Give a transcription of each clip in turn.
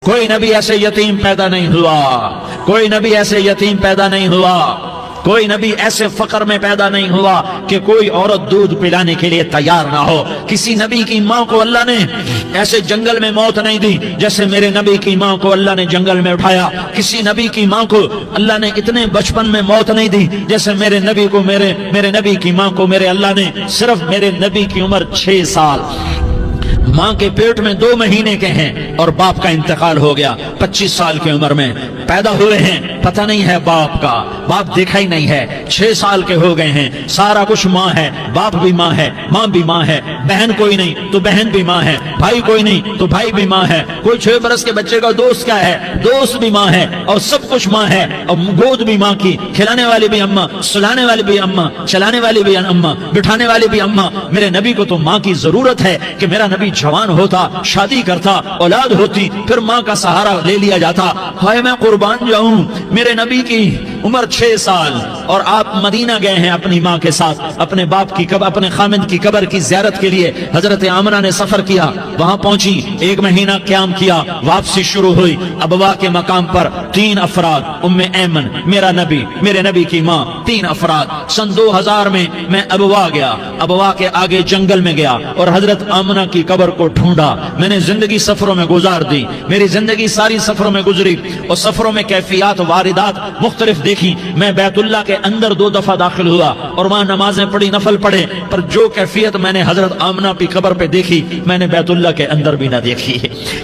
کوئی نبی ایسے یتیم پیدا نہیں ہوا، کوئی نبی ایسے یتیم پیدا نہیں ہوا، کوئی نبی ایسے فقر میں پیدا نہیں ہوا کہ کوئی عورت دودھ پلانے کے لیے تیار نہ ہو۔ کسی نبی کی ماں کو اللہ نے ایسے جنگل میں موت نہیں دی جیسے میرے نبی کی ماں کو اللہ نے جنگل میں اٹھایا۔ کسی نبی کی ماں کو اللہ نے اتنے بچپن میں موت نہیں دی جیسے میرے نبی کو میرے نبی کی ماں کو میرے اللہ نے صرف میرے نبی کی عمر 6 سال، ماں کے پیٹ میں 2 مہینے کے ہیں اور باپ کا انتقال ہو گیا 25 سال کی عمر میں پیدا ہوئے ہیں، پتہ نہیں ہے باپ کا، باپ دیکھا ہی نہیں ہے، 6 سال کے ہو گئے ہیں، سارا کچھ ماں ہے، باپ بھی ماں ہے، ماں بھی ماں ہے، بہن کوئی نہیں تو بہن بھی ماں ہے، بھائی کوئی نہیں تو بھائی بھی ماں ہے، کوئی 6 برس کے بچے کا دوست کیا ہے، دوست بھی ماں ہے، اور سب کچھ ماں ہے، اور گود بھی ماں کی، کھلانے والی بھی اماں، سلانے والی بھی اماں، چلانے والی بھی اماں، بٹھانے والی بھی اماں۔ میرے نبی کو تو ماں کی ضرورت ہے کہ میرا نبی جوان ہوتا، شادی کرتا، اولاد ہوتی، پھر ماں کا سہارا لے لیا جاتا۔ ہائے میں قربان جاؤں، میرے نبی کی عمر 6 سال اور آپ مدینہ گئے ہیں اپنی ماں کے ساتھ، اپنے باپ کی اپنے خامد کی قبر کی زیارت کے لیے حضرت آمنہ نے سفر کیا، وہاں پہنچی، 1 مہینہ قیام کیا، واپسی شروع ہوئی۔ ابوا کے مقام پر 3 افراد، ام ایمن، میرا نبی، میرے نبی کی ماں، 3 افراد۔ سن 2000 میں میں ابوا گیا، ابوا کے آگے جنگل میں گیا اور حضرت آمنہ کی قبر کو ڈھونڈا۔ میں نے زندگی سفروں میں گزار دی، میری زندگی ساری سفروں میں گزری، اور سفروں میں کیفیات واردات مختلف دیکھی۔ میں بیت اللہ کے اندر 2 دفعہ داخل ہوا اور وہاں نمازیں پڑھی، نفل پڑھے، پر جو کیفیت میں نے حضرت آمنہ کی قبر پہ دیکھی میں نے بیت اللہ کے اندر بھی نہ دیکھی،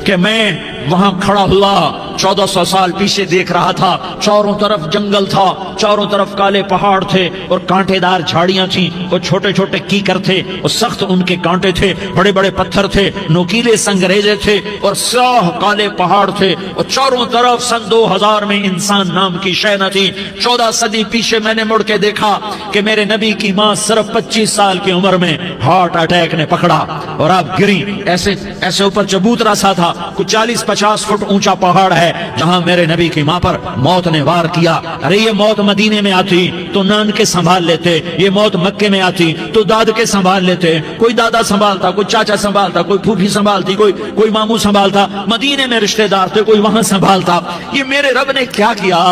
کہ میں وہاں کھڑا ہوا 1400 سال پیچھے دیکھ رہا تھا، چاروں طرف جنگل تھا، چاروں طرف کالے پہاڑ تھے اور کانٹے دار جھاڑیاں تھیں، اور چھوٹے چھوٹے کیکر تھے اور سخت ان کے کانٹے تھے، بڑے بڑے پتھر تھے، نوکیلے سنگریزے تھے اور سیاہ کالے پہاڑ تھے، اور چاروں طرف سن 2000 میں انسان نام کی شے نہ تھی۔ 14 صدی پیچھے میں نے مڑ کے دیکھا کہ میرے نبی کی ماں صرف 25 سال کی عمر میں ہارٹ اٹیک نے پکڑا اور آپ گری، ایسے اوپر چبوترا سا تھا، کچھ 40-50 فٹ اونچا پہاڑ ہے جہاں میرے نبی کی ماں پر موت نے وار کیا۔ ارے یہ موت مدینے میں آتی تو نان کے سنبھال لیتے، یہ موت مکے میں آتی تو داد کے سنبھال لیتے، کوئی دادا سنبھالتا، کوئی چاچا سنبھالتا، کوئی پھوپھی سنبھالتی، کوئی ماموں سنبھالتا، مدینے میں رشتہ دار تھے، کوئی وہاں سنبھالتا۔ یہ میرے رب نے کیا کیا؟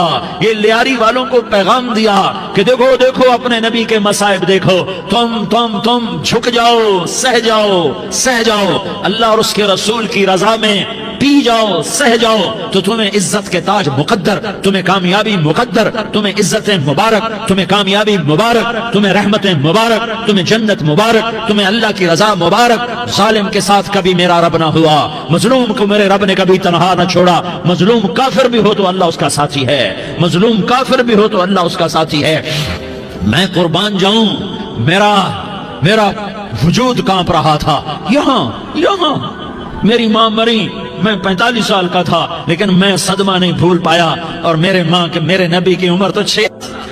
یہ لیاری والوں کو پیغام دیا کہ دیکھو دیکھو اپنے نبی کے مصائب دیکھو، تم جھک جاؤ، سہ جاؤ اللہ اور اس کے رسول کی رضا میں پی جاؤ، سہ جاؤ، تو تمہیں عزت کے تاج مقدر، تمہیں کامیابی مقدر، تمہیں عزتیں مبارک، تمہیں کامیابی مبارک، تمہیں رحمتیں مبارک، تمہیں جنت مبارک، تمہیں اللہ کی رضا مبارک۔ ظالم کے ساتھ کبھی میرا رب نہ ہوا، مظلوم کو میرے رب نے کبھی تنہا نہ چھوڑا۔ مظلوم کافر بھی ہو تو اللہ اس کا ساتھی ہے، مظلوم کافر بھی ہو تو اللہ اس کا ساتھی ہے۔ میں قربان جاؤں، میرا وجود کانپ رہا تھا۔ یہاں میری ماں مری، میں 45 سال کا تھا، لیکن میں صدمہ نہیں بھول پایا، اور میرے نبی کی عمر تو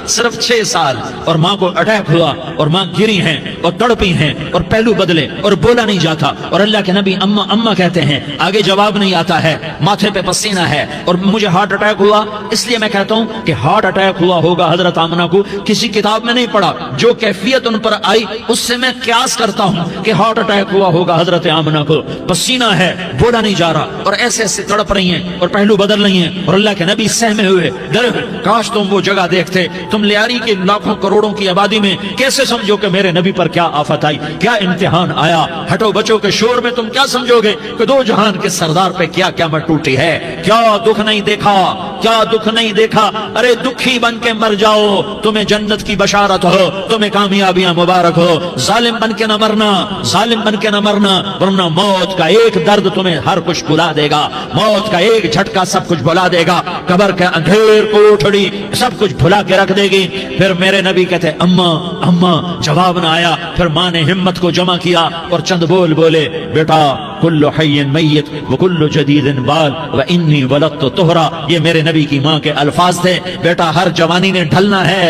صرف 6 سال، اور ماں کو اٹیک ہوا اور ماں گری ہیں اور تڑپی ہیں اور پہلو بدلے اور بولا نہیں جاتا، اور اللہ کے نبی اماں اماں کہتے ہیں، آگے جواب نہیں آتا ہے، ماتھے پہ پسینہ ہے، اور مجھے ہارٹ اٹیک ہوا۔ اس لیے میں کہتا ہوں کہ ہارٹ اٹیک ہوا ہوگا حضرت آمنہ کو، کسی کتاب میں نہیں پڑھا، جو کیفیت ان پر آئی اس سے میں قیاس کرتا ہوں کہ ہارٹ اٹیک ہوا ہوگا حضرت آمنہ کو۔ پسینہ ہے، بولا نہیں جا رہا، اور ایسے تڑپ رہی ہیں اور پہلو بدل رہی ہیں، اور اللہ کے نبی سہمے ہوئے، ڈرے ہوئے۔ کاش تم وہ جگہ دیکھتے، تم لیاری کے لاکھوں کروڑوں کی آبادی میں کیسے سمجھو کہ میرے نبی پر کیا آفت آئی، کیا امتحان آیا۔ ہٹو بچوں کے شور میں تم کیا سمجھو گے کہ 2 جہان کے سردار پہ کیا قیامت ٹوٹی ہے۔ کیا دکھ نہیں دیکھا، کیا دکھ نہیں دیکھا۔ ارے دکھی بن کے مر جاؤ، تمہیں جنت کی بشارت ہو، تمہیں کامیابیاں مبارک ہو۔ ظالم بن کے نہ مرنا، ظالم بن کے نہ مرنا، ورنہ موت کا ایک درد تمہیں ہر کچھ بھلا دے گا، موت کا ایک جھٹکا سب کچھ بھلا دے گا، قبر کے اندھیر کوٹھڑی سب کچھ بھلا کے رکھ دے گی۔ پھر میرے نبی کہتے اماں، جواب نہ آیا۔ پھر ماں نے ہمت کو جمع کیا اور چند بول بولے، بیٹا کل حی میت وکل جدید بال وانی ولدت طہرا۔ یہ میرے نبی کی ماں کے الفاظ تھے، بیٹا ہر جوانی نے ڈھلنا ہے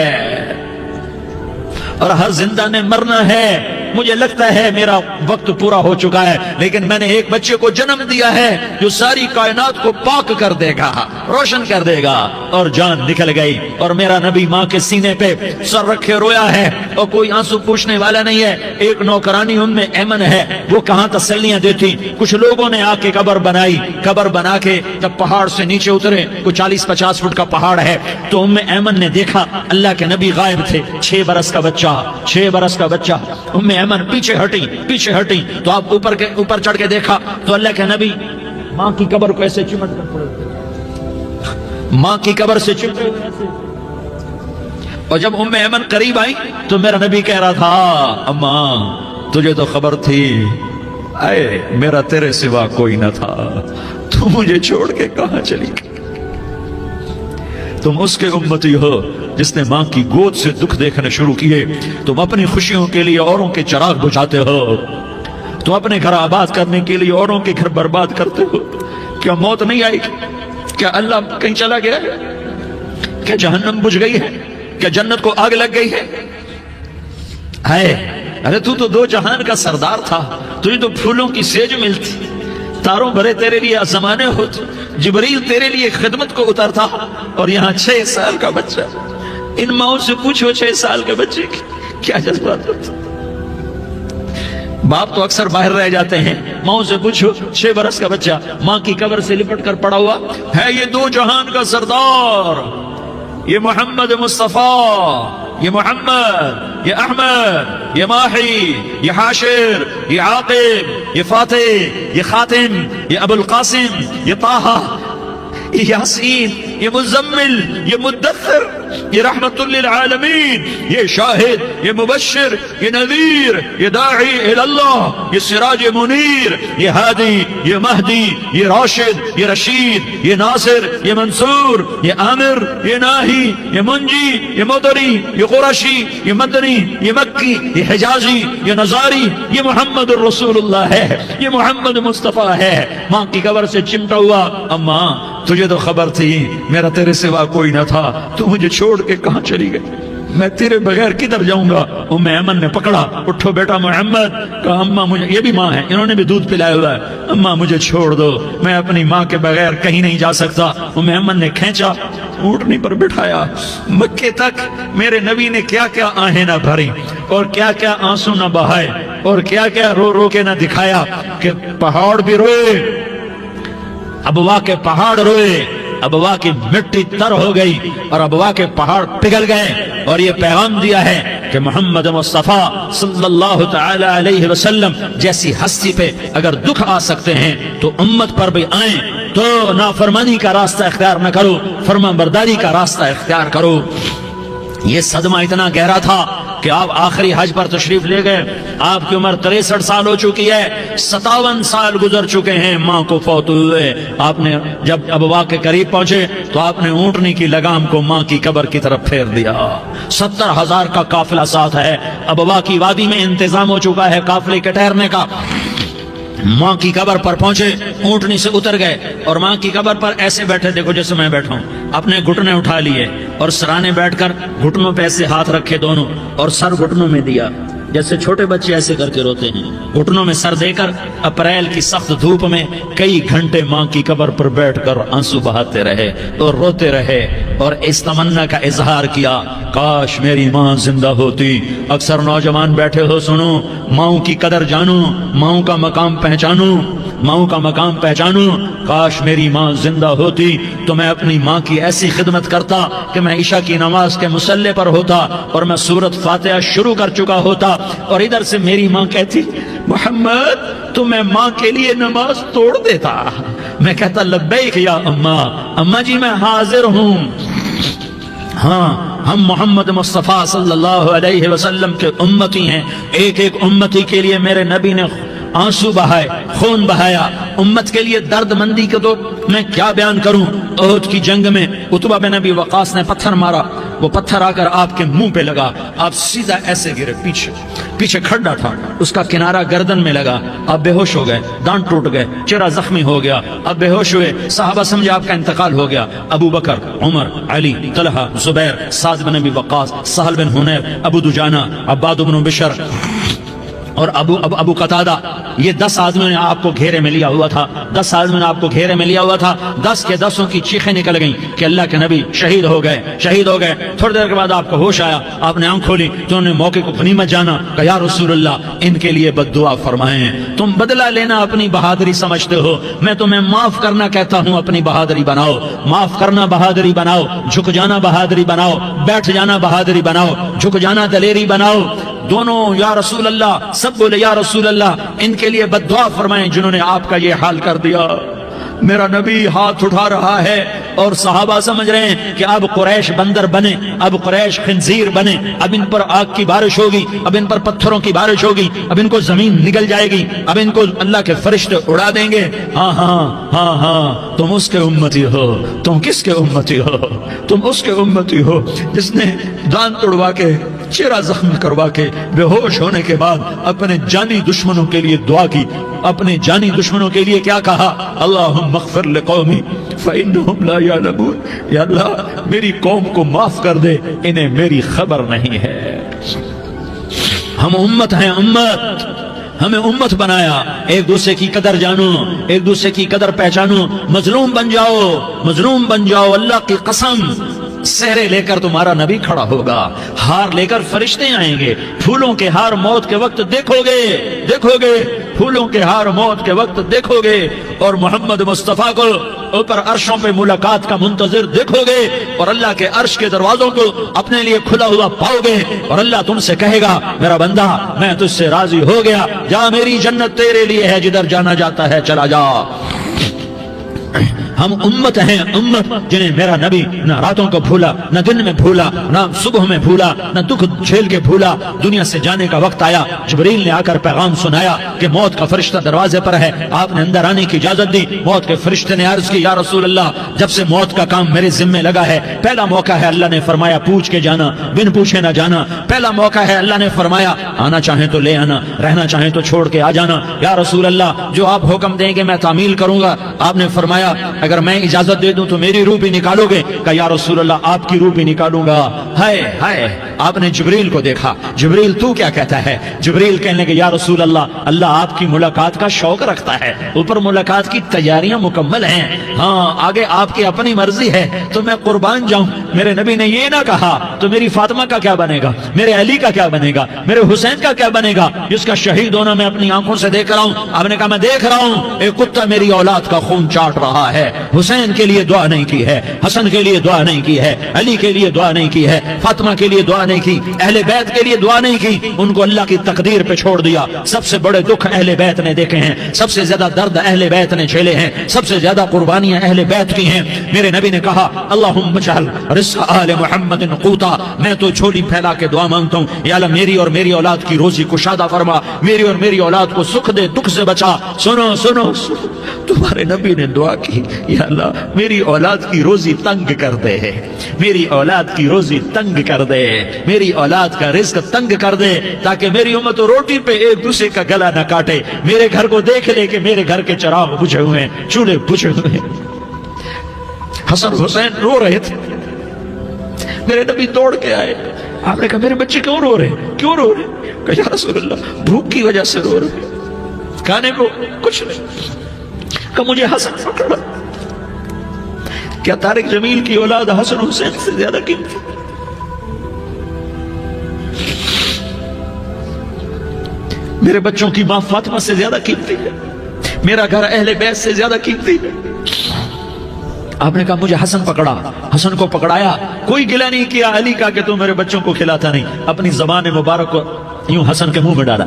اور ہر زندہ نے مرنا ہے، مجھے لگتا ہے میرا وقت پورا ہو چکا ہے، لیکن میں نے ایک بچے کو جنم دیا ہے جو ساری کائنات کو پاک کر دے گا، روشن کر دے گا۔ اور جان نکل گئی، اور میرا نبی ماں کے سینے پہ سر رکھے رویا ہے، اور کوئی آنسو پوچھنے والا نہیں ہے۔ ایک نوکرانی ام ایمن ہے، وہ کہاں تسلیاں دیتی۔ کچھ لوگوں نے آ کے قبر بنائی، قبر بنا کے جب پہاڑ سے نیچے اترے، کوئی 40-50 فٹ کا پہاڑ ہے، تو ام ایمن نے دیکھا اللہ کے نبی غائب تھے، 6 برس کا بچہ، 6 برس کا بچہ۔ ام ایمن پیچھے ہٹی تو آپ اوپر چڑھ کے دیکھا تو اللہ کے نبی ماں کی قبر کو ایسے چمٹ کر پڑے، ماں کی قبر سے چمٹے ہوئے ایسے۔ اور جب ام ایمن قریب آئی تو میرا نبی کہہ رہا تھا، اماں تجھے تو خبر تھی، اے میرا تیرے سوا کوئی نہ تھا، تو مجھے چھوڑ کے کہاں چلی گئی؟ تم اس کے امتی ہو جس نے ماں کی گود سے دکھ دیکھنے شروع کیے۔ تم اپنی خوشیوں کے لیے اوروں کے چراغ بجھاتے ہو، تم اپنے گھر آباد کرنے کے لیے اوروں کے گھر برباد کرتے ہو۔ کیا موت نہیں آئی؟ کیا اللہ کہیں چلا گیا ہے؟ کیا جہنم بجھ گئی ہے؟ کیا جنت کو آگ لگ گئی ہے؟ ارے تو 2 جہان کا سردار تھا، تجھے تو پھولوں کی سیج ملتی، تاروں بھرے تیرے لیے آسمانے ہوتے، جبریل تیرے لیے خدمت کو اترتا، اور یہاں 6 سال کا بچہ۔ ان ماؤں سے پوچھو 6 سال کے بچے کی کیا جذبات ہوتے۔ باپ تو اکثر باہر رہ جاتے ہیں، ماؤں سے پوچھو 6 برس کا بچہ ماں کی قبر سے لپٹ کر پڑا ہوا ہے۔ یہ 2 جہان کا سردار، یہ محمد مصطفیٰ، یہ محمد، یہ احمد، یہ ماہی، یہ حاشر، یہ عاقب، یہ فاتح، یہ خاتم، یہ ابو القاسم، یہ طٰہٰ، یہ یاسین، یہ مزمل، یہ مدثر، یہ رحمت للعالمین، یہ شاہد، یہ مبشر، یہ نذیر، یہ داعی اللہ، یہ سراج منیر، یہ ہادی، یہ مہدی، یہ راشد، یہ رشید، یہ ناصر، یہ منصور، یہ عامر، یہ ناہی، یہ منجی، یہ مدری، یہ قرشی، یہ مدنی، یہ مکی، یہ حجازی، یہ نظاری، یہ محمد الرسول اللہ ہے، یہ محمد مصطفیٰ ہے۔ ماں کی قبر سے چمٹا ہوا، اماں تجھے تو خبر تھی میرا تیرے سوا کوئی نہ تھا، تو مجھے چھوڑ کے کہاں چلی گئی؟ میں تیرے بغیر کدھر جاؤں گا؟ ام ایمن نے پکڑا، اٹھو بیٹا محمد، کہا اماں مجھے، یہ بھی ماں ہے، انہوں نے بھی دودھ پلایا ہوا ہے، اماں مجھے چھوڑ دو، میں اپنی ماں کے بغیر کہیں نہیں جا سکتا۔ ام ایمن نے کھینچا، اونٹنی پر بٹھایا، مکے تک میرے نبی نے کیا کیا آہیں نہ بھری، اور کیا کیا آنسو نہ بہائے، اور کیا کیا رو رو کے نہ دکھایا کہ پہاڑ بھی روئے، ابوا کے پہاڑ روئے، ابوا کی مٹی تر ہو گئی اور ابوا کے پہاڑ پگھل گئے، اور یہ پیغام دیا ہے کہ محمد مصطفیٰ صلی اللہ تعالی علیہ وسلم جیسی ہستی پہ اگر دکھ آ سکتے ہیں تو امت پر بھی آئیں، تو نافرمانی کا راستہ اختیار نہ کرو، فرما برداری کا راستہ اختیار کرو۔ یہ صدمہ اتنا گہرا تھا کہ آپ آخری حج پر تشریف لے گئے، آپ کی عمر 63 سال ہو چکی ہے، 57 سال گزر چکے ہیں ماں کو فوت ہوئے۔ آپ نے جب ابوا کے قریب پہنچے تو آپ نے اونٹنی کی لگام کو ماں کی قبر کی طرف پھیر دیا۔ 70,000 کا قافلہ ساتھ ہے، ابوا کی وادی میں انتظام ہو چکا ہے قافلے کے ٹھہرنے کا۔ ماں کی قبر پر پہنچے، اونٹنی سے اتر گئے اور ماں کی قبر پر ایسے بیٹھے، دیکھو جیسے میں بیٹھا ہوں، اپنے گھٹنے اٹھا لیے اور سرانے بیٹھ کر گھٹنوں پہ ایسے ہاتھ رکھے دونوں، اور سر گھٹنوں میں دیا، جیسے چھوٹے بچے ایسے کر کے روتے ہیں، گھٹنوں میں سر دے کر اپریل کی سخت دھوپ میں کئی گھنٹے ماں کی قبر پر بیٹھ کر آنسو بہاتے رہے اور روتے رہے، اور اس تمنا کا اظہار کیا، کاش میری ماں زندہ ہوتی۔ اکثر نوجوان بیٹھے ہو، سنو، ماؤں کی قدر جانو، ماؤں کا مقام پہچانو، ماؤں کا مقام پہچانو۔ کاش میری ماں زندہ ہوتی تو میں اپنی ماں کی ایسی خدمت کرتا کہ میں عشاء کی نماز کے مصلی پر ہوتا اور میں سورۃ فاتحہ شروع کر چکا ہوتا، اور ادھر سے میری ماں کہتی محمد تو میں ماں کے لیے نماز توڑ دیتا، میں کہتا لبیک یا اماں، اماں جی میں حاضر ہوں۔ ہاں، ہم محمد مصطفیٰ صلی اللہ علیہ وسلم کے امتی ہیں، ایک ایک امتی کے لیے میرے نبی نے آنسو بہائے، خون بہایا، امت کے لیے درد مندی کے تو میں کیا بیان کروں۔ احد کی جنگ میں عتبہ بن ابی وقاص نے پتھر مارا، وہ پتھر آ کر آپ کے منہ پہ لگا، آپ سیدھا ایسے گرے، پیچھے کھڈا تھا، اس کا کنارہ گردن میں لگا، آپ بے ہوش ہو گئے، دانت ٹوٹ گئے، چہرہ زخمی ہو گیا، آپ بے ہوش ہوئے، صحابہ سمجھے آپ کا انتقال ہو گیا۔ ابو بکر، عمر، علی، طلحہ، زبیر، سعد بن ابی وقاص، سہل بن حنیف، ابو دجانہ، عباد بن بشر، اور ابو قتادہ، یہ 10 آدمیوں نے آپ کو گھیرے میں لیا ہوا تھا، 10 آدمیوں نے آپ کو گھیرے میں لیا ہوا تھا، 10 کے 10 کی چیخیں نکل گئیں کہ اللہ کے نبی شہید ہو گئے، شہید ہو گئے۔ تھوڑی دیر کے بعد آپ کو ہوش آیا، آپ نے آنکھ کھولی تو انہوں نے موقع کو غنیمت جانا، کہ یا رسول اللہ ان کے لیے بد دعا فرمائیں، تم بدلہ لینا اپنی بہادری سمجھتے ہو، میں تمہیں معاف کرنا کہتا ہوں اپنی بہادری بناؤ، معاف کرنا بہادری بناؤ، جھک جانا بہادری بناؤ، بیٹھ جانا بہادری بناؤ، جھک جانا دلیری بناؤ۔ دونوں یا رسول اللہ، سب بولے یا رسول اللہ ان کے لیے بد دعا فرمائیں جنہوں نے آپ کا یہ حال کر دیا۔ میرا نبی ہاتھ اٹھا رہا ہے اور صحابہ سمجھ رہے ہیں کہ اب قریش بندر بنے، اب قریش خنزیر بنے، اب ان پر آگ کی بارش ہوگی، اب ان پر پتھروں کی بارش ہوگی، اب ان کو زمین نگل جائے گی، اب ان کو اللہ کے فرشتے اڑا دیں گے۔ ہاں ہاں ہاں ہاں، تم اس کے امتی ہو۔ تم کس کے امتی ہو؟ تم اس کے امتی ہو جس نے دان توڑوا کے، چہرہ زخم کروا کے، بے ہوش ہونے کے بعد اپنے جانی دشمنوں کے لیے دعا کی، اپنے جانی دشمنوں کے لیے کیا کہا؟ اللہم اغفر لقومی فإنہم لا یعلمون، یا اللہ میری قوم کو معاف کر دے، انہیں میری خبر نہیں ہے۔ ہم امت ہیں، امت، ہمیں امت بنایا، ایک دوسرے کی قدر جانو، ایک دوسرے کی قدر پہچانو، مظلوم بن جاؤ، مظلوم بن جاؤ۔ اللہ کی قسم سہرے لے کر تمہارا نبی کھڑا ہوگا، ہار لے کر فرشتے آئیں گے، پھولوں کے ہار موت کے وقت دیکھو گے، دیکھو گے، پھولوں کے ہار موت کے وقت دیکھو گے، اور محمد مصطفیٰ کو اوپر عرشوں پہ ملاقات کا منتظر دیکھو گے، اور اللہ کے عرش کے دروازوں کو اپنے لیے کھلا ہوا پاؤ گے، اور اللہ تم سے کہے گا میرا بندہ میں تجھ سے راضی ہو گیا، جا میری جنت تیرے لیے ہے، جدھر جانا جاتا ہے چلا جا۔ ہم امت ہیں، امت جنہیں میرا نبی نہ راتوں کو بھولا، نہ دن میں بھولا، نہ صبح میں بھولا، نہ دکھ جھیل کے بھولا۔ دنیا سے جانے کا وقت آیا، جبریل نے آ کر پیغام سنایا کہ موت کا فرشتہ دروازے پر ہے، آپ نے اندر آنے کی اجازت دی۔ موت کے فرشتے نے عرض کی یا رسول اللہ جب سے موت کا کام میرے ذمہ لگا ہے، پہلا موقع ہے، اللہ نے فرمایا پوچھ کے جانا، بن پوچھے نہ جانا، پہلا موقع ہے، اللہ نے فرمایا آنا چاہیں تو لے آنا، رہنا چاہیں تو چھوڑ کے آ جانا۔ یا رسول اللہ جو آپ حکم دیں گے میں تعمیل کروں گا۔ آپ نے فرمایا اگر میں اجازت دے دوں تو میری روح بھی نکالو گے؟ کہ یا رسول اللہ آپ کی روح بھی نکالوں گا۔ ہائے ہائے، آپ نے جبریل کو دیکھا، جبریل تو کیا کہتا ہے؟ جبریل کہنے کہ یا رسول اللہ اللہ آپ کی ملاقات کا شوق رکھتا ہے، اوپر ملاقات کی تیاریاں مکمل ہیں، ہاں آگے آپ کی اپنی مرضی ہے تو میں قربان جاؤں۔ میرے نبی نے یہ نہ کہا تو میری فاطمہ کا کیا بنے گا، میرے علی کا کیا بنے گا، میرے حسین کا کیا بنے گا جس کا شہید ہونا میں اپنی آنکھوں سے دیکھ رہا ہوں۔ آپ نے کہا میں دیکھ رہا ہوں ایک کتا میری اولاد کا خون چاٹ رہا ہے، حسین کے لیے دعا نہیں کی ہے، حسن کے لیے دعا نہیں کی ہے، علی کے لیے دعا نہیں کی ہے، فاطمہ کے لیے دعا نہیں کی، اہل بیت کے لیے دعا نہیں کی، ان کو اللہ کی تقدیر پہ چھوڑ دیا۔ سب سے بڑے دکھ اہل بیت نے دیکھے ہیں، سب سے زیادہ درد اہل بیت نے جھیلے ہیں، سب سے زیادہ قربانیاں اہل بیت کی ہیں۔ میرے نبی نے کہا اللہم اجعل رزق آل محمد قوتا، میں تو جھولی پھیلا کے دعا مانگتا ہوں یا اللہ میری اور میری اولاد کی روزی کشادہ فرما، میری اور میری اولاد کو سکھ دے، دکھ سے بچا۔ سنو سنو تمہارے نبی نے دعا کی یا اللہ میری اولاد کی روزی تنگ کر دے، میری اولاد کی روزی تنگ کر دے، میری اولاد کا رزق تنگ کر دے تاکہ میری امت روٹی پہ ایک دوسرے کا گلا نہ کاٹے، میرے گھر کو دیکھ لے کہ میرے گھر کے چراغ بجھے ہوئے ہیں، چولہے بجھے ہوئے ہیں۔ حسن حسین رو رہے تھے، میرے نبی دوڑ کے آئے، آپ نے کہا میرے بچے کیوں رو رہے ہیں، کیوں رو رہے ہیں؟ کہ یا رسول اللہ بھوک کی وجہ سے رو رہے ہیں، کھانے کو کچھ نہیں۔ کہ مجھے حسن پکڑا، کیا طارق جمیل کی اولاد حسن حسین سے زیادہ قیمتی؟ میرے بچوں کی ماں فاطمہ سے زیادہ قیمتی ہے، میرا گھر اہل بیت سے زیادہ قیمتی ہے۔ آپ نے کہا مجھے حسن پکڑا، حسن کو پکڑایا، کوئی گلہ نہیں کیا علی کا کہ تو میرے بچوں کو کھلاتا نہیں، اپنی زبان مبارک کو یوں حسن کے منہ میں ڈالا،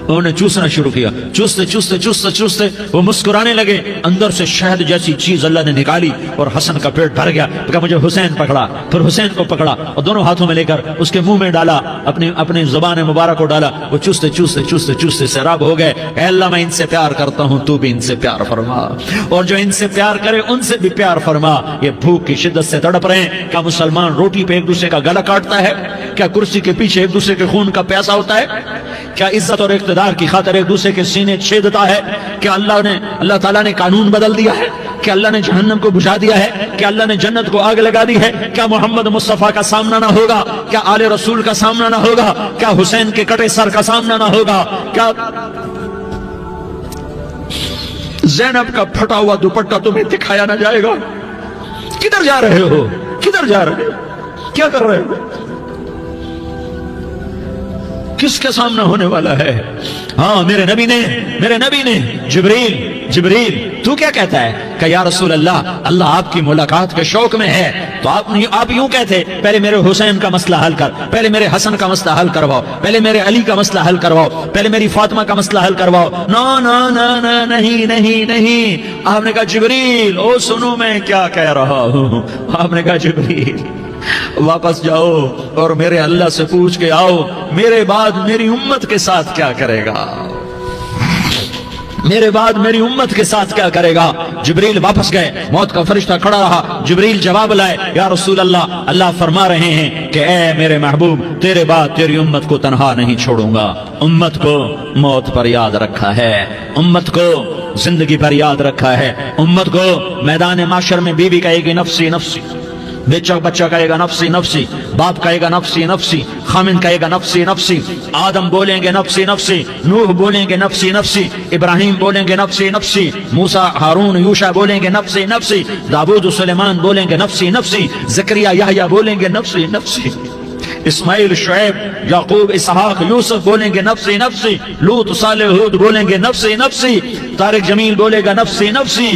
انہوں نے چوسنا شروع کیا، چوستے چوستے چوستے چوستے وہ مسکرانے لگے، اندر سے شہد جیسی چیز اللہ نے نکالی اور حسن کا پیٹ بھر گیا۔ کہا مجھے حسین پکڑا، پھر حسین کو پکڑا اور دونوں ہاتھوں میں لے کر اس کے منہ میں ڈالا، اپنی زبان مبارک کو ڈالا، وہ چوستے چوستے چوستے چوستے سیراب ہو گئے۔ اے اللہ میں ان سے پیار کرتا ہوں، تو بھی ان سے پیار فرما، اور جو ان سے پیار کرے ان سے بھی پیار فرما۔ یہ بھوک کی شدت سے تڑپ رہے ہیں، کیا مسلمان روٹی پہ ایک دوسرے کا گلا کاٹتا ہے؟ کیا کرسی کے پیچھے ایک دوسرے کے خون کا پیاسا ہوتا ہے؟ کیا عزت اور اقتدار کی خاطر ایک دوسرے کے سینے چھیدتا ہے؟ کیا اللہ تعالیٰ نے قانون بدل دیا ہے؟ کیا اللہ نے جہنم کو بجھا دیا ہے؟ کیا اللہ نے جنت کو آگ لگا دی ہے؟ کیا محمد مصطفیٰ کا سامنا نہ ہوگا؟ کیا آل رسول کا سامنا نہ ہوگا؟ کیا حسین کے کٹے سر کا سامنا نہ ہوگا؟ کیا زینب کا پھٹا ہوا دوپٹہ تمہیں دکھایا نہ جائے گا؟ کدھر جا رہے ہو؟ کدھر جا رہے ہو؟ کیا کر رہے ہو؟ کس کے سامنا ہونے والا ہے؟ ہاں میرے نبی نے جبریل تو کیا کہتا ہے کہ یا رسول اللہ آپ کی ملاقات کے شوق میں ہے، تو آپ یوں کہتے پہلے میرے حسین کا مسئلہ حل کر، پہلے میرے حسن کا مسئلہ حل کرواؤ، پہلے میرے علی کا مسئلہ حل کرواؤ، پہلے میری فاطمہ کا مسئلہ حل کرواؤ۔ نہیں، آپ نے کہا جبریل او سنو میں کیا کہہ رہا ہوں۔ آپ نے کہا جبریل واپس جاؤ اور میرے اللہ سے پوچھ کے آؤ میرے بعد میری امت کے ساتھ کیا کرے گا، میرے بعد میری امت کے ساتھ کیا کرے گا۔ جبریل واپس گئے، موت کا فرشتہ کھڑا رہا، جبریل جواب لائے، یا رسول اللہ فرما رہے ہیں کہ اے میرے محبوب تیرے بعد تیری امت کو تنہا نہیں چھوڑوں گا۔ امت کو موت پر یاد رکھا ہے، امت کو زندگی پر یاد رکھا ہے، امت کو میدان معاشر میں بیوی کہے گی نفسی نفسی، بچہ کہے گا نفسی نفسی، باپ کہے گا نفسی نفسی، خامن کہے گا نفسی نفسی، آدم بولیں گے نفسی نفسی، نوح بولیں گے نفسی نفسی، ابراہیم بولیں گے نفسی نفسی، موسیٰ ہارون یوشع بولیں گے نفسی نفسی، داؤد سلیمان بولیں گے نفسی نفسی، زکریا یحییٰ بولیں گے نفسی نفسی، اسماعیل شعیب یعقوب اسحاق یوسف بولیں گے نفسی نفسی، لوط صالح ہود بولیں گے نفسی نفسی، طارق جمیل بولے گا نفسی نفسی،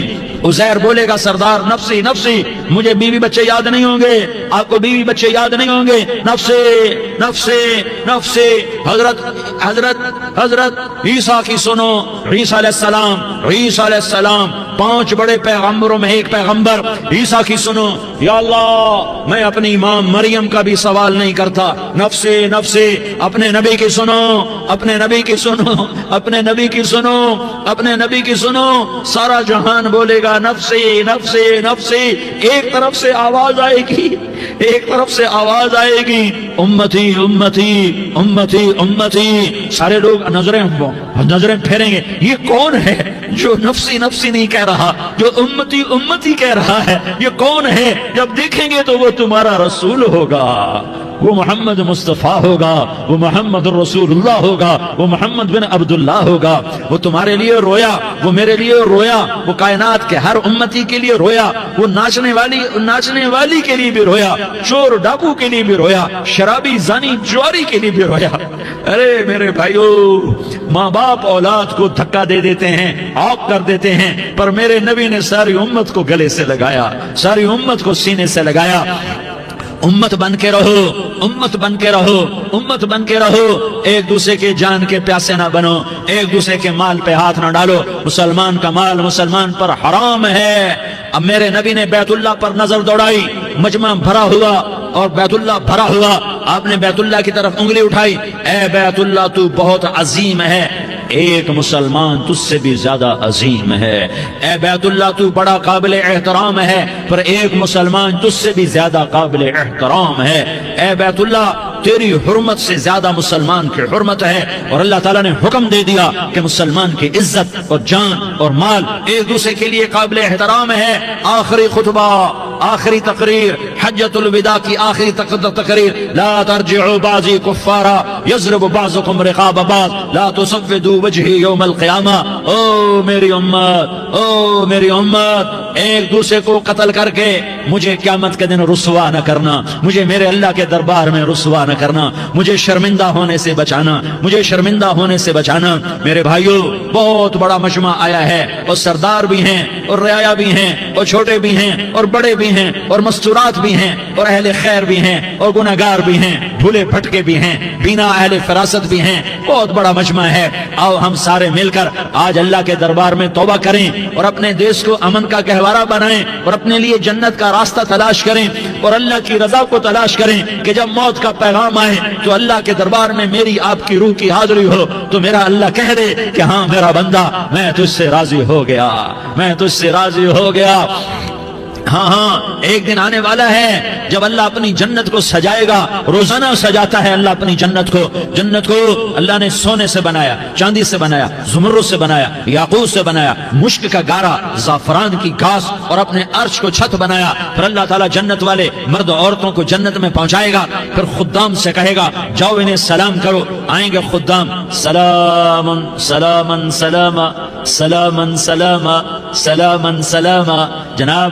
عزیر بولے گا سردار نفسی نفسی، مجھے بیوی بچے یاد نہیں ہوں گے، آپ کو بیوی بچے یاد نہیں ہوں گے، نفسی نفسی نفسی۔ حضرت عیسیٰ کی سنو، عیسیٰ علیہ السلام 5 بڑے پیغمبروں میں ایک پیغمبر، عیسیٰ کی سنو، یا اللہ میں اپنی امام مریم کا بھی سوال نہیں کرتا، نفسی نفسی۔ اپنے نبی کی سنو، اپنے نبی کی سنو، اپنے نبی کی سنو، اپنے نبی کی سنو، سارا جہان بولے گا نفسی نفسی نفسی۔ ایک طرف سے آواز آئے گی، ایک طرف سے آواز آئے گی امتی امتی امتی امتی، سارے لوگ نظریں پھیریں گے، یہ کون ہے جو نفسی نفسی نہیں کہہ رہا، جو امتی امتی کہہ رہا ہے، یہ کون ہے؟ جب دیکھیں گے تو وہ تمہارا رسول ہوگا، وہ محمد مصطفیٰ ہوگا، وہ محمد رسول اللہ ہوگا، وہ محمد بن عبداللہ ہوگا۔ وہ تمہارے لیے رویا، وہ میرے لیے رویا، وہ کائنات کے ہر امتی کے لیے رویا، وہ ناچنے والی کے لیے بھی رویا، چور ڈاکو کے لیے بھی رویا، شرابی زانی جواری کے لیے بھی رویا۔ ارے میرے بھائیو، ماں باپ اولاد کو دھکا دے دیتے ہیں، آگ کر دیتے ہیں، پر میرے نبی نے ساری امت کو گلے سے لگایا، ساری امت کو سینے سے لگایا۔ امت بن کے رہو، امت بن کے رہو، امت بن کے رہو، ایک دوسرے کے جان کے پیاسے نہ بنو، ایک دوسرے کے مال پہ ہاتھ نہ ڈالو، مسلمان کا مال مسلمان پر حرام ہے۔ اب میرے نبی نے بیت اللہ پر نظر دوڑائی، مجمع بھرا ہوا اور بیت اللہ بھرا ہوا، آپ نے بیت اللہ کی طرف انگلی اٹھائی، اے بیت اللہ تو بہت عظیم ہے، ایک مسلمان تجھ سے بھی زیادہ عظیم ہے، اے بیت اللہ تو بڑا قابل احترام ہے، پر ایک مسلمان تجھ سے بھی زیادہ قابل احترام ہے، اے بیت اللہ تیری حرمت سے زیادہ مسلمان کی حرمت ہے، اور اللہ تعالیٰ نے حکم دے دیا کہ مسلمان کی عزت اور جان اور مال ایک دوسرے کے لیے قابل احترام ہے۔ آخری خطبہ، آخری تقریر، حجۃ الوداع کی آخری تقریر، لا ترجعوا بعضی کفارا یضرب بعضکم رقاب بعض لا تصفدوا وجہی یوم القیامہ۔ او میری امت، او میری امت، ایک دوسرے کو قتل کر کے مجھے قیامت کے دن رسوا نہ کرنا، مجھے میرے اللہ کے دربار میں رسوا نہ کرنا، مجھے شرمندہ ہونے سے بچانا، مجھے شرمندہ ہونے سے بچانا۔ میرے بھائیو، بہت بڑا مجمع آیا ہے، اور سردار بھی ہیں اور رعایا بھی ہیں اور چھوٹے بھی ہیں اور بڑے بھی ہیں اور مستورات بھی ہیں اور اہل خیر بھی ہیں اور گنہگار بھی ہیں، بھولے بھٹکے بھی ہیں، بینا اہل فراست بھی ہیں، بہت بڑا مجمع ہے۔ آؤ ہم سارے مل کر آج اللہ کے دربار میں توبہ کریں اور اپنے دیش کو امن کا گہوارہ بنائیں اور اپنے لیے جنت کا راستہ تلاش کریں اور اللہ کی رضا کو تلاش کریں کہ جب موت کا پیغام آئے تو اللہ کے دربار میں میری آپ کی روح کی حاضری ہو تو میرا اللہ کہہ دے کہ ہاں میرا بندہ، میں تجھ سے راضی ہو گیا، میں تجھ سے راضی ہو گیا۔ ہاں ہاں ایک دن آنے والا ہے جب اللہ اپنی جنت کو سجائے گا. روزانہ سجاتا ہے اللہ اپنی جنت کو. جنت کو اللہ نے سونے سے بنایا, چاندی سے بنایا, زمرد سے بنایا, یاقوت سے بنایا, مشک کا گارا, زعفران کی گھاس اور اپنے عرش کو چھت بنایا. پھر اللہ تعالیٰ جنت والے مرد عورتوں کو جنت میں پہنچائے گا. پھر خدام سے کہے گا جاؤ انہیں سلام کرو. آئیں گے خدام, سلام سلام سلاما سلام سلاما سلام سلاما. جناب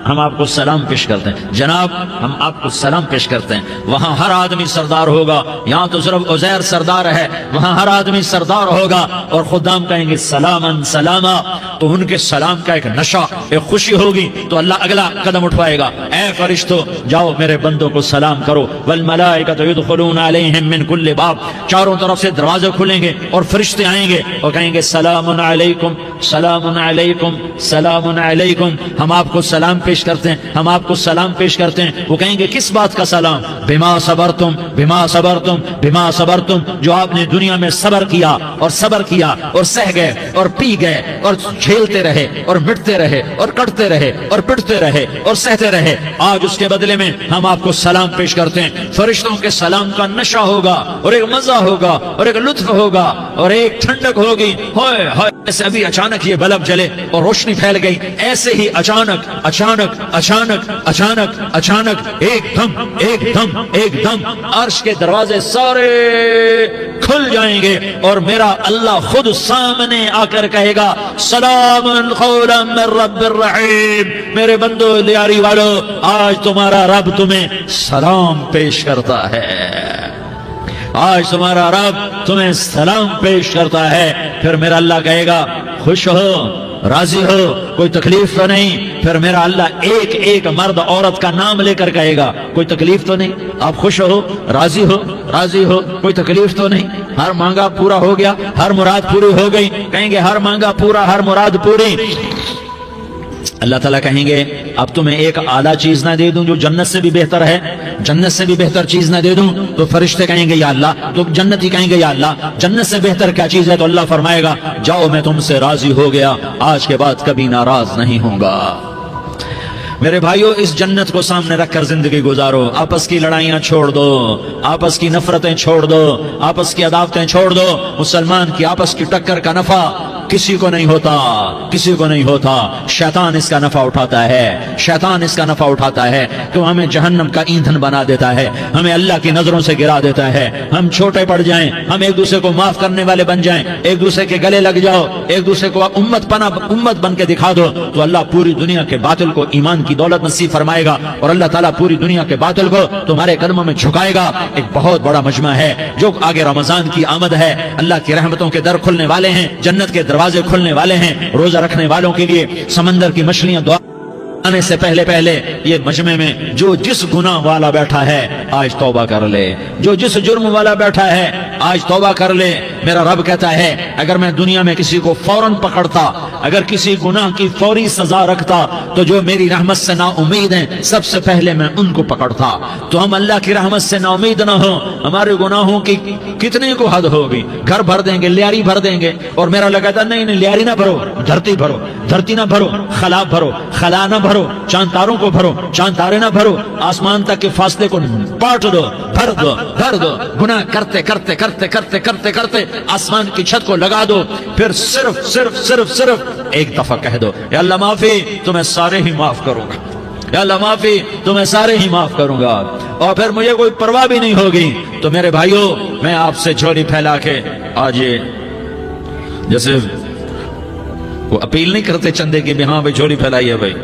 ہم آپ کو سلام پیش کرتے ہیں, جناب ہم آپ کو سلام پیش کرتے ہیں. وہاں ہر آدمی سردار ہوگا. یہاں تو صرف عزیر سردار ہے, وہاں ہر آدمی سردار ہوگا. اور خدام کہیں گے سلام سلاما. تو ان کے سلام کا ایک نشہ, ایک خوشی ہوگی. تو اللہ اگلا قدم اٹھوائے گا, اے فرشتو جاؤ میرے بندوں کو سلام کرو. والملائکۃ یدخلون علیہم من کل باب. چاروں طرف سے دروازے کھلیں گے اور فرشتے آئیں گے اور کہیں گے سلام علیکم سلام علیکم سلام علیکم. ہم آپ کو سلام پیش کرتے ہیں, ہم آپ کو سلام پیش کرتے ہیں. وہ کہیں گے کس بات کا سلام؟ بما صبرتم بما صبرتم بما صبرتم. جو آپ نے دنیا میں صبر کیا اور صبر کیا اور سہ گئے اور پی گئے اور جھیلتے رہے اور مٹتے رہے اور کٹتے رہے اور پٹتے رہے اور سہتے رہے, آج اس کے بدلے میں ہم آپ کو سلام پیش کرتے ہیں. فرشتوں کے سلام کا نشہ ہوگا اور ایک مزہ ہوگا اور ایک لطف ہوگا اور ایک ٹھنڈک ہوگی. ہوئے ہوئے ایسے ابھی اچانک یہ بلب جلے اور روشنی پھیل گئی, ایسے ہی اچانک اچانک اچانک اچانک اچانک ایک دم ایک دم عرش کے دروازے سارے کھل جائیں گے اور میرا اللہ خود سامنے آ کر کہے گا سلام قولا من رب الرحیم. میرے بندو لیاری والو, آج تمہارا رب تمہیں سلام پیش کرتا ہے, آج تمہارا رب تمہیں سلام پیش کرتا ہے. پھر میرا اللہ کہے گا خوش ہو, راضی ہو, کوئی تکلیف تو نہیں. پھر میرا اللہ ایک ایک مرد عورت کا نام لے کر کہے گا کوئی تکلیف تو نہیں, آپ خوش ہو, راضی ہو, راضی ہو, کوئی تکلیف تو نہیں, ہر مانگا پورا ہو گیا, ہر مراد پوری ہو گئی. کہیں گے ہر مانگا پورا, ہر مراد پوری. اللہ تعالیٰ کہیں گے اب تمہیں ایک اعلیٰ چیز نہ دے دوں جو جنت سے بھی بہتر ہے, جنت سے بھی بہتر چیز نہ دے دوں؟ تو فرشتے کہیں گے یا اللہ, تو جنتی کہیں گے یا اللہ جنت سے بہتر کیا چیز ہے؟ تو اللہ فرمائے گا جاؤ میں تم سے راضی ہو گیا, آج کے بعد کبھی ناراض نہیں ہوں گا. میرے بھائیو, اس جنت کو سامنے رکھ کر زندگی گزارو. آپس کی لڑائیاں چھوڑ دو, آپس کی نفرتیں چھوڑ دو, آپس کی عداوتیں چھوڑ دو. مسلمان کی آپس کی ٹکر کا نفع کسی کو نہیں ہوتا, کسی کو نہیں ہوتا. شیطان اس کا نفع اٹھاتا ہے, شیطان اس کا نفع اٹھاتا ہے کہ وہ ہمیں جہنم کا ایندھن بنا دیتا ہے, ہمیں اللہ کی نظروں سے گرا دیتا ہے. ہم چھوٹے پڑ جائیں, ہم ایک دوسرے کو معاف کرنے والے بن جائیں, ایک دوسرے کے گلے لگ جاؤ, ایک دوسرے کو امت بن کے دکھا دو, تو اللہ پوری دنیا کے باطل کو ایمان کی دولت نصیب فرمائے گا اور اللہ تعالیٰ پوری دنیا کے باطل کو تمہارے قدموں میں جھکائے گا. ایک بہت بڑا مجمع ہے جو آگے رمضان کی آمد ہے, اللہ کی رحمتوں کے در کھلنے والے ہیں, جنت کے دروازے کھلنے والے ہیں. روزہ رکھنے والوں کے لیے سمندر کی مچھلیاں دعا آنے سے پہلے پہلے یہ مجمع میں جو جس گناہ والا بیٹھا ہے آج توبہ کر لے, جو جس جرم والا بیٹھا ہے آج توبہ کر لے. میرا رب کہتا ہے اگر میں دنیا میں کسی کو فوراً پکڑتا, اگر کسی گناہ کی فوری سزا رکھتا, تو جو میری رحمت سے نا امید ہیں سب سے پہلے میں ان کو پکڑتا. تو ہم اللہ کی رحمت سے نا امید نہ ہو, ہمارے گناہوں کی کتنے کو حد ہوگی, گھر بھر دیں گے, لیاری بھر دیں گے. اور میرا اللہ کہتا نہیں لیاری نہ بھرو, دھرتی بھرو, دھرتی نہ بھرو, خلا بھرو, خلا نہ بھرو, چاند تاروں کو بھرو, چاند تارے نہ بھرو, آسمان تک کے فاصلے کو پاٹ دو, بھر دو, بھر دو. گناہ کرتے کرتے کرتے کرتے کرتے کرتے آسمان کی چھت کو لگا دو. پھر صرف صرف صرف صرف ایک دفعہ کہہ دو یا اللہ معافی, تو میں سارے ہی معاف کروں گا, یا اللہ معافی, تو میں سارے ہی معاف کروں گا. اور پھر مجھے کوئی پرواہ بھی نہیں ہوگی. تو میرے بھائیوں, میں آپ سے جھولی پھیلا کے آج یہ جیسے وہ اپیل نہیں کرتے چندے کی بھی ہاں بھائی جھولی پھیلائی ہے, بھائی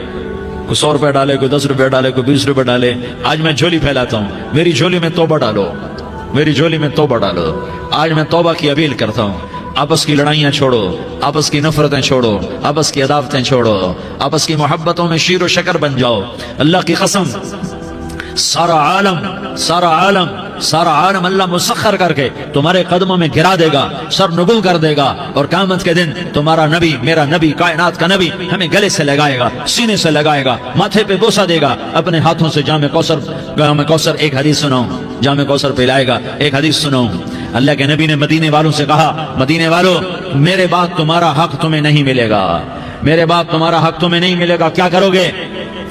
کوئی 100 روپے ڈالے, کوئی 10 روپے ڈالے, کوئی 20 روپے ڈالے. آج میں جھولی پھیلاتا ہوں, میری جھولی میں توبہ ڈالو, میری جھولی میں توبہ ڈالو. آج میں توبہ کی اپیل کرتا ہوں. آپس کی لڑائیاں چھوڑو, آپس کی نفرتیں چھوڑو, آپس کی عداوتیں چھوڑو, آپس کی محبتوں میں شیر و شکر بن جاؤ. اللہ کی قسم سارا عالم اللہ مسخر کر کے تمہارے قدموں میں گرا دے گا, سر نگوں کر دے گا. اور قیامت کے دن تمہارا نبی, میرا نبی, کائنات کا نبی ہمیں گلے سے لگائے گا, سینے سے لگائے گا, ماتھے پہ بوسہ دے گا, اپنے ہاتھوں سے جام کوثر. ایک حدیث سناؤں, جام کوثر پلائے گا. ایک حدیث سناؤں, اللہ کے نبی نے مدینے والوں سے کہا مدینے والوں میرے بعد تمہارا حق تمہیں نہیں ملے گا, میرے بعد تمہارا حق تمہیں نہیں ملے گا. کیا کرو گے؟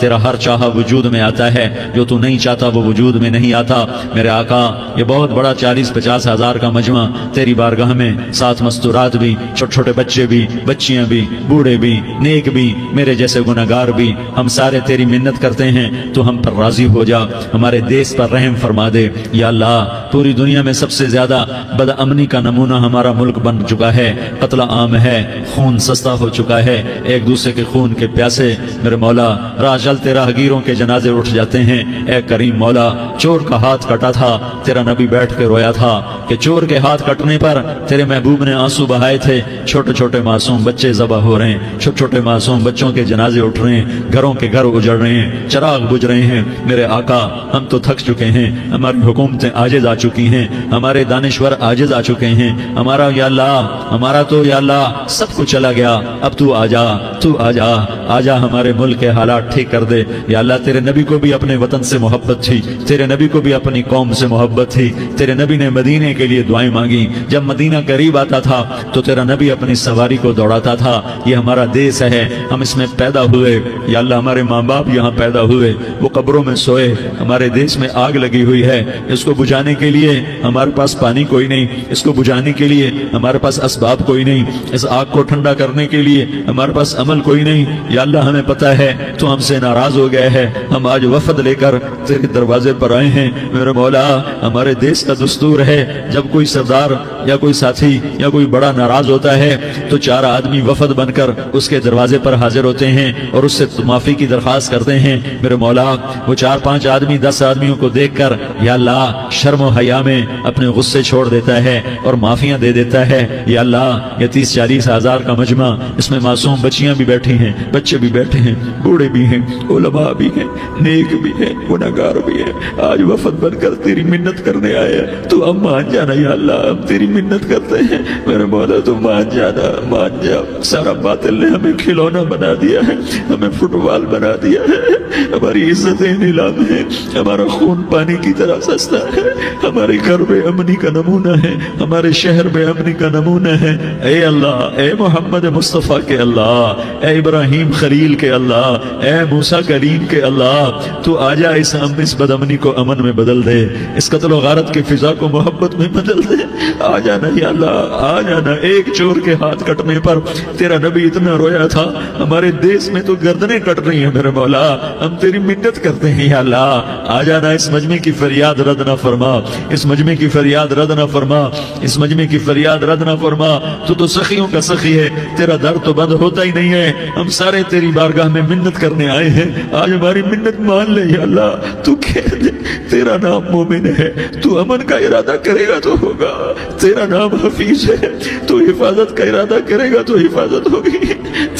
تیرا ہر چاہا وجود میں آتا ہے، جو تو نہیں چاہتا وہ وجود میں نہیں آتا۔ میرے آقا یہ بہت بڑا 40-50 ہزار کا مجمع تیری بارگاہ میں، ساتھ مستورات بھی، چھوٹے چھوٹے بچے بھی، بچیاں بھی، بوڑھے بھی، نیک بھی، میرے جیسے گناہگار بھی، ہم سارے تیری منت کرتے ہیں تو ہم پر راضی ہو جا، ہمارے دیس پر رحم فرما دے یا اللہ۔ پوری دنیا میں سب سے زیادہ بد امنی کا نمونہ ہمارا ملک بن چکا ہے، قتل عام ہے، خون سستا ہو چکا ہے، ایک دوسرے کے خون کے پیاسے میرے مولا راہ چلتے راہگیروں کے جنازے اٹھ جاتے ہیں۔ اے کریم مولا، چور کا ہاتھ کٹا تھا، تیرا نبی بیٹھ کے رویا تھا کہ چور کے ہاتھ کٹنے پر تیرے محبوب نے آنسو بہائے تھے، چھوٹے چھوٹے معصوم بچے ذبح ہو رہے ہیں، چھوٹے چھوٹے معصوم بچوں کے جنازے اٹھ رہے ہیں، گھروں کے گھر اجڑ رہے ہیں، چراغ بجھ رہے ہیں۔ میرے آقا ہم تو تھک چکے ہیں، ہماری حکومتیں عاجز آ چکی ہیں، ہمارے دانشور عاجز آ چکے ہیں، ہمارا یا اللہ، ہمارا تو یا اللہ سب کچھ چلا گیا، اب تو آجا، تو آجا، آجا ہمارے ملک کے حالات ٹھیک کر دے یا اللہ۔ تیرے نبی کو بھی اپنے وطن سے محبت تھی، تیرے نبی کو بھی اپنی قوم سے محبت تھی، تیرے نبی نے مدینے کے لیے دعائیں مانگی، جب مدینہ قریب آتا تھا تو تیرا نبی اپنی سواری کو دوڑاتا تھا۔ یہ ہمارا دیس ہے، ہم اس میں پیدا ہوئے یا اللہ، ہمارے ماں باپ یہاں پیدا ہوئے، وہ قبروں میں سوئے، ہمارے دیس میں آگ لگی ہوئی ہے، اس کو بجھانے کے لیے ہمارے پاس پانی کوئی نہیں، اس کو بجھانے کے لیے ہمارے پاس اسباب کوئی نہیں، اس آگ کو ٹھنڈا کرنے کے لیے ہمارے پاس عمل کوئی نہیں یا اللہ۔ ہمیں پتہ ہے تو ہم سے ناراض ہو گئے ہے، ہم آج وفد لے کر تیرے دروازے پر آئے ہیں میرے مولا۔ ہمارے دیس کا دستور ہے جب کوئی سردار یا کوئی ساتھی یا کوئی بڑا ناراض ہوتا ہے تو 4 آدمی وفد بن کر اس کے دروازے پر حاضر ہوتے ہیں اور اس سے معافی کی درخواست کرتے ہیں میرے مولا۔ وہ 4-5 آدمی 10 آدمیوں کو دیکھ کر یا اللہ شرم و حیا میں اپنے غصے چھوڑ دیتا ہے اور معافیاں دے دیتا ہے یا اللہ۔ یہ 30-40 ہزار کا مجمع، اس میں معصوم بچیاں بھی بیٹھی ہیں، بچے بھی بیٹھے ہیں، بوڑھے بھی ہیں، علماء بھی ہیں، نیک بھی ہیں، گناہگار بھی ہیں، آج وفد بن کر تیری منت کرنے آئے ہیں، تو ہم مان جانا یا اللہ، ہم تیری منت کرتے ہیں میرے مولا، تو مان جانا، مان جا۔ سارا باطل نے ہمیں کھلونا بنا دیا ہے، ہمیں فٹ بال بنا دیا ہے، ہماری عزتیں نیلام ہے، ہمارا خون پانی کی طرح سستا ہے، ہمارے گھر بے امنی کا نمونہ ہے، ہمارے شہر بے امنی کا نمونہ ہے۔ اے اللہ، اے محمد مصطفیٰ کے اللہ، اے ابراہیم خلیل کے اللہ، اے موسیٰ کلیم کے اللہ، تو آجا اس بد امنی کو امن میں بدل دے، اس قتل و غارت کی فضا کو محبت میں بدل دے۔ آ جانا یا اللہ، آ جانا۔ ایک چور کے ہاتھ کٹنے پر تیرا نبی اتنا رویا تھا، ہمارے دیس میں تو گردنیں کٹ رہی ہیں میرے مولا، ہم تیری منت کرتے ہیں یا اللہ۔ آ جانا، اس مجمع کی فریاد رد نہ فرما، اس مجمع کی فریاد رد نہ فرما، اس مجمع کی فریاد رد نہ فرما۔ تو سخیوں کا سخی ہے، تیرا در تو بند ہوتا ہی نہیں ہے، ہم سارے تیری بارگاہ میں منت کرنے آئے ہیں، آج ہماری منت مان لے یا اللہ۔ تو کہہ دے تیرا نام مومن ہے، تو امن کا ارادہ کرے گا تو ہوگا، تیرا نام حفیظ ہے، تو حفاظت کا ارادہ کرے گا تو حفاظت ہوگی،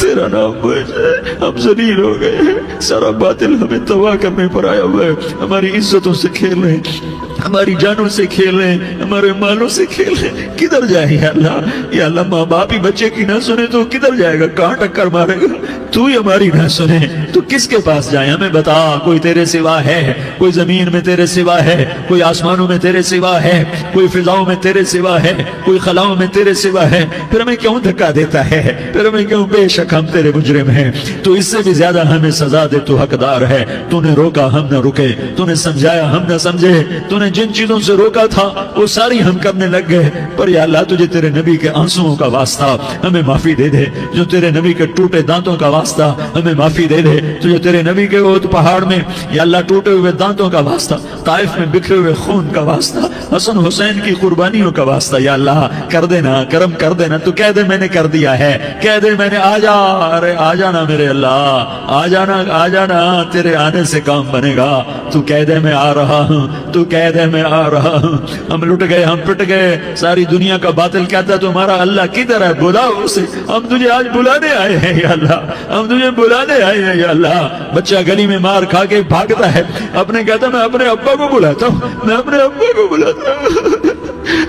تیرا نام موج ہے۔ ہم ذلیل ہو گئے ہیں، سارا باطل ہمیں تباہ کرنے پر آیا ہوا ہے، ہماری عزتوں سے کھیل رہے ہیں، ہماری جانوں سے کھیل رہے ہیں، ہمارے مالوں سے کھیل رہے ہیں۔ کدھر جائے یا اللہ؟ یا اللہ، ماں باپ ہی بچے کی نہ سنے تو کدھر جائے گا؟ کہاں ٹکر مارے گا؟ تو ہی ہماری نہ سنے تو کس کے پاس جائیں؟ ہمیں بتا، کوئی تیرے سوا ہے؟ کوئی زمین میں تیرے سوا ہے؟ کوئی آسمانوں میں تیرے سوا ہے؟ کوئی فضاؤں میں تیرے سوا ہے؟ کوئی خلاؤں میں تیرے سوا ہے؟ پھر ہمیں کیوں دھکا دیتا ہے؟ پھر ہمیں کیوں؟ بے شک ہم تیرے مجرم ہیں، تو اس سے بھی زیادہ ہمیں سزا دے، تو حقدار ہے۔ تو نے روکا ہم نہ رکے، تو نے سمجھایا ہم نہ سمجھے، تو نے جن چیزوں سے روکا تھا وہ ساری ہم کرنے لگ گئے، پر یا اللہ تجھے تیرے نبی کے آنسوؤں کا واسطہ ہمیں معافی دے دے، جو تیرے نبی کے ٹوٹے دانتوں کا واسطہ ہمیں معافی دے دے، تجھے تیرے نبی کے وہ پہاڑ میں یا اللہ ٹوٹے ہوئے دانتوں کا واسطہ، طائف میں بکھرے ہوئے خون کا واسطہ، حسن حسین کی قربانیوں کا واسطہ یا اللہ کر دینا، کرم کر دینا۔ تو کہہ دے میں نے کر دیا ہے، کہہ دے میں نے، آ جا، ارے آ جانا میرے اللہ، آ جانا، آ جانا، تیرے آنے سے کام بنے گا۔ تو کہہ دے میں آ رہا ہوں، تو کہہ دے میں آ رہا ہوں۔ ہم لٹ گئے، ہم پٹ گئے، ساری دنیا کا باطل کہتا ہے تمہارا اللہ کدھر ہے؟ بلاؤ اسے، ہم تجھے آج بلانے آئے ہیں یا اللہ، ہم تجھے بلانے آئے ہیں یا اللہ۔ بچہ گلی میں مار کھا کے بھاگتا ہے، اپنے کہتا ہے میں اپنے ابا کو بلاتا ہوں، میں اپنے ابا کو بلاتا ہوں،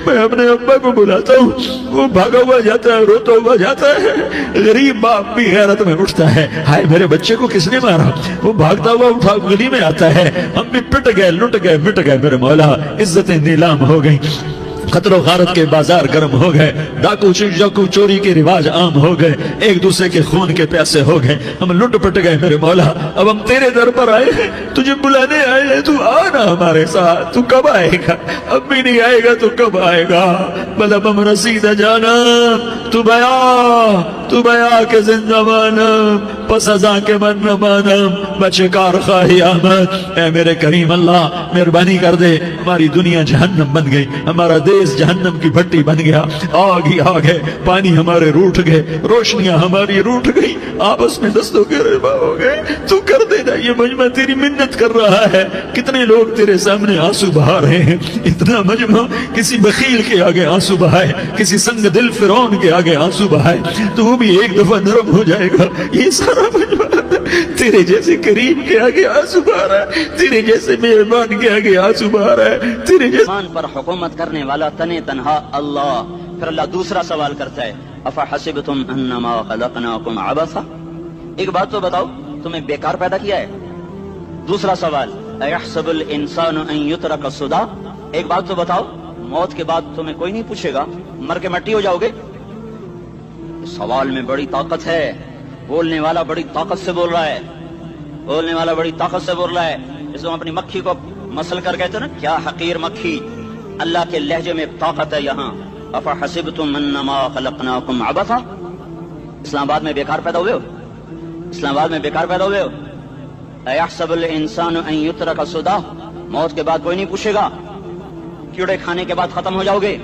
میں اپنے ابا کو بلاتا ہوں، وہ بھاگا ہوا جاتا ہے، روتا ہوا جاتا ہے۔ غریب باپ بھی غیرت میں اٹھتا ہے، ہائے میرے بچے کو کس نے مارا؟ وہ بھاگتا ہوا اٹھا گلی میں آتا ہے، ہم بھی پٹ گئے، لٹ گئے، مٹ گئے میرے مولا، عزتیں نیلام ہو گئی، قتل و غارت کے بازار گرم ہو گئے، ڈاکو چوری کے رواج عام ہو گئے، ایک دوسرے کے خون کے پیاسے ہو گئے، ہم لٹ پٹ گئے میرے مولا۔ اب ہم تیرے در پر آئے ہیں، تجھے بلانے آئے ہیں، تو آنا ہمارے ساتھ۔ تو کب آئے گا؟ اب بھی نہیں آئے گا تو کب آئے گا؟ بلب ہم رسید جانا، تو بیا کے زندہ مانم، پس ازاں کے من نہ مانم، بچے کار خواہی آمد۔ اے میرے کریم اللہ مہربانی کر دے، ہماری دنیا جہنم بن گئی، ہمارا دیس جہنم کی بھٹی بن گیا، آگ ہی آگ ہے، پانی ہمارے روٹ گئے، روشنیاں ہماری روٹ گئی، آپس میں دستوں کے ربا ہو گئے۔ تو کر دینا، یہ مجمع تیری منت کر رہا ہے۔ کتنے لوگ تیرے سامنے آنسو بہا رہے ہیں، اتنا مجمع کسی بخیل کے آگے آنسو بہائے، کسی سنگ دل فرعون کے آگے آنسو بہائے، تو وہ بھی ایک دفعہ نرم ہو جائے گا۔ یہ سارا مجمع تیرے جیسے کریم کے آگے آنسو بہا رہا ہے، تیرے جیسے مہربان کے آگے آنسو بہا رہا ہے، تیرے جیسے پر حکومت کرنے والا تنے تنہا اللہ۔ پھر اللہ دوسرا سوال کرتا ہے، افحسبتم انما خلقناکم عبثا، ایک بات تو بتاؤ، تمہیں بیکار پیدا کیا ہے؟ دوسرا سوال، ایحسب الانسان ان یترک سدی، ایک بات تو بتاؤ، موت کے بعد تمہیں کوئی نہیں پوچھے گا، مر کے مٹی ہو جاؤ گے؟ اس سوال میں بڑی طاقت ہے، بولنے والا بڑی طاقت سے بول رہا ہے، بولنے والا بڑی طاقت سے بول رہا ہے۔ اس کو اپنی مکھی کو مسل کر کہتے ہیں نا، کیا حقیر مکھی، اللہ کے لہجے میں طاقت ہے یہاں۔ افحسبتم انما خلقناکم عبثا، اسلام آباد میں بیکار پیدا ہوئے ہو، اسلام آباد میں بیکار پیدا ہوئے ہو۔ ایحسب الانسان ان یترک سدی، موت کے بعد کوئی نہیں پوچھے گا، کیڑے کھانے کے بعد ختم ہو جاؤ گے۔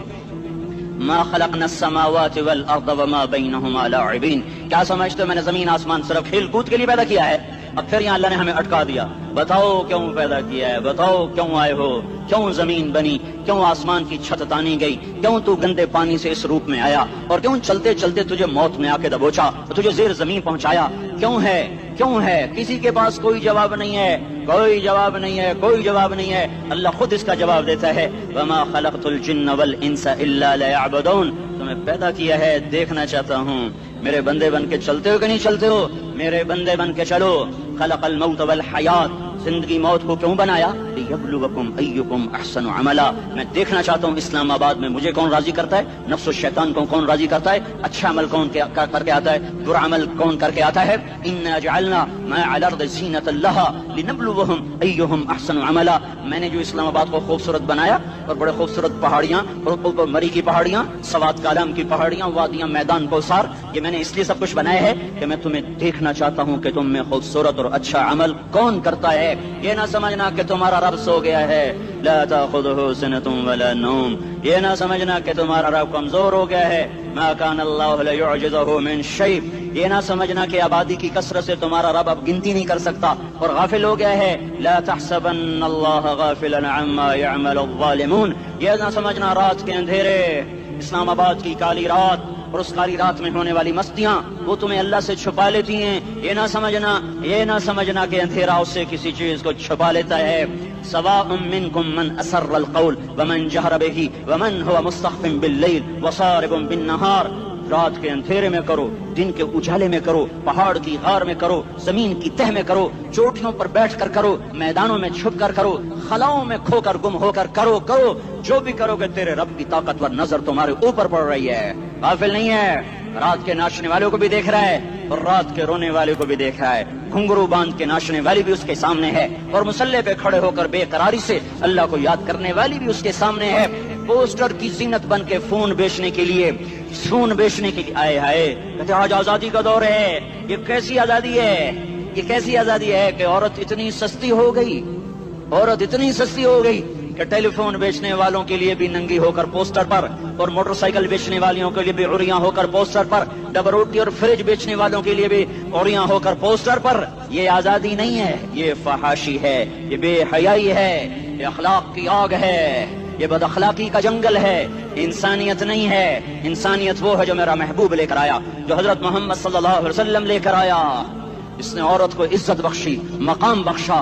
ما خلقنا السماوات والارض وما بینہما لاعبین، کیا سمجھتے ہو میں نے زمین آسمان صرف کھیل کود کے لیے پیدا کیا ہے؟ اب پھر یہاں اللہ نے ہمیں اٹکا دیا، بتاؤ کیوں پیدا کیا ہے، بتاؤ کیوں آئے ہو، کیوں زمین بنی، کیوں آسمان کی چھت تانی گئی، کیوں تو گندے پانی سے اس روپ میں آیا، اور کیوں چلتے چلتے تجھے موت نے آ کے دبوچا، تجھے زیر زمین پہنچایا، کیوں ہے، کیوں ہے؟ کسی کے پاس کوئی جواب نہیں ہے، کوئی جواب نہیں ہے، کوئی جواب نہیں ہے، اللہ خود اس کا جواب دیتا ہے، وما خلقت الجن والانس الا لیعبدون، تمہیں پیدا کیا ہے دیکھنا چاہتا ہوں، میرے بندے بن کے چلتے ہو کہ نہیں چلتے ہو؟ میرے بندے بن کے چلو۔ خلق الموت والحیات، زندگی موت کو کیوں بنایا؟ لیبلوکم ایکم احسن عملا، میں دیکھنا چاہتا ہوں اسلام آباد میں مجھے کون راضی کرتا ہے، نفس و شیطان کو کون راضی کرتا ہے، اچھا عمل کون کر کے آتا ہے، برا عمل کون کر کے آتا ہے۔ انا جعلنا ما علی الارض زینۃ لہا لنبلوہم ایہم احسن عملا، میں نے جو اسلام آباد کو خوبصورت بنایا، اور بڑے خوبصورت پہاڑیاں، اور مری کی پہاڑیاں، سوات کالام کی پہاڑیاں، وادیاں، میدان کوثر، یہ میں نے اس لیے سب کچھ بنایا ہے کہ میں تمہیں دیکھنا چاہتا ہوں کہ تم میں خوبصورت اور اچھا عمل کون کرتا ہے۔ یہ نہ سمجھنا کہ تمہارا رب سو گیا ہے، لا تاخذہ سنۃ ولا نوم، یہ نہ سمجھنا کہ تمہارا رب کمزور ہو گیا ہے، ما کان اللہ لیعجزہ من شیء، یہ نہ سمجھنا کہ آبادی کی کثرت سے تمہارا رب اب گنتی نہیں کر سکتا اور غافل ہو گیا ہے، لا تحسبن اللہ غافلا عما يعمل الظالمون، یہ نہ سمجھنا رات کے اندھیرے، اسلام آباد کی کالی رات اور اس کالی رات میں ہونے والی مستیاں وہ تمہیں اللہ سے چھپا لیتی ہیں، یہ نہ سمجھنا کہ اندھیرا اس سے کسی چیز کو چھپا لیتا ہے۔ سواء منکم من اسر القول ومن جہر به ومن هو مستخف باللیل وصارب بالنہار، رات کے اندھیرے میں کرو، دن کے اجالے میں کرو، پہاڑ کی غار میں کرو، زمین کی تہ میں کرو، چوٹیوں پر بیٹھ کر کرو، میدانوں میں چھپ کر کرو، خلاؤں میں کھو کر گم ہو کر کرو، جو بھی کرو گے تیرے رب کی طاقتور نظر تمہارے اوپر پڑ رہی ہے، غافل نہیں ہے، رات کے ناچنے والوں کو بھی دیکھ رہا ہے اور رات کے رونے والے کو بھی دیکھ رہا ہے، گھنگرو باندھ کے ناچنے والی بھی اس کے سامنے ہے اور مسلح پہ کھڑے ہو کر بے قراری سے اللہ کو یاد کرنے والی بھی اس کے سامنے ہے، پوسٹر کی زینت بن کے فون بیچنے کے لیے آئے ہائے کہتے آج آزادی کا دور ہے، یہ کیسی آزادی ہے کہ عورت اتنی سستی ہو گئی کہ ٹیلی فون بیچنے والوں کے لیے بھی ننگی ہو کر پوسٹر پر، اور موٹر سائیکل بیچنے والوں کے لیے بھی عریاں ہو کر پوسٹر پر، ڈبل روٹی اور فریج بیچنے والوں کے لیے بھی عریاں ہو کر پوسٹر پر۔ یہ آزادی نہیں ہے، یہ فحاشی ہے، یہ بے حیائی ہے، یہ اخلاق کی آگ ہے، یہ بد اخلاقی کا جنگل ہے، انسانیت نہیں ہے۔ انسانیت وہ ہے جو میرا محبوب لے کر آیا، جو حضرت محمد صلی اللہ علیہ وسلم لے کر آیا، اس نے عورت کو عزت بخشی، مقام بخشا،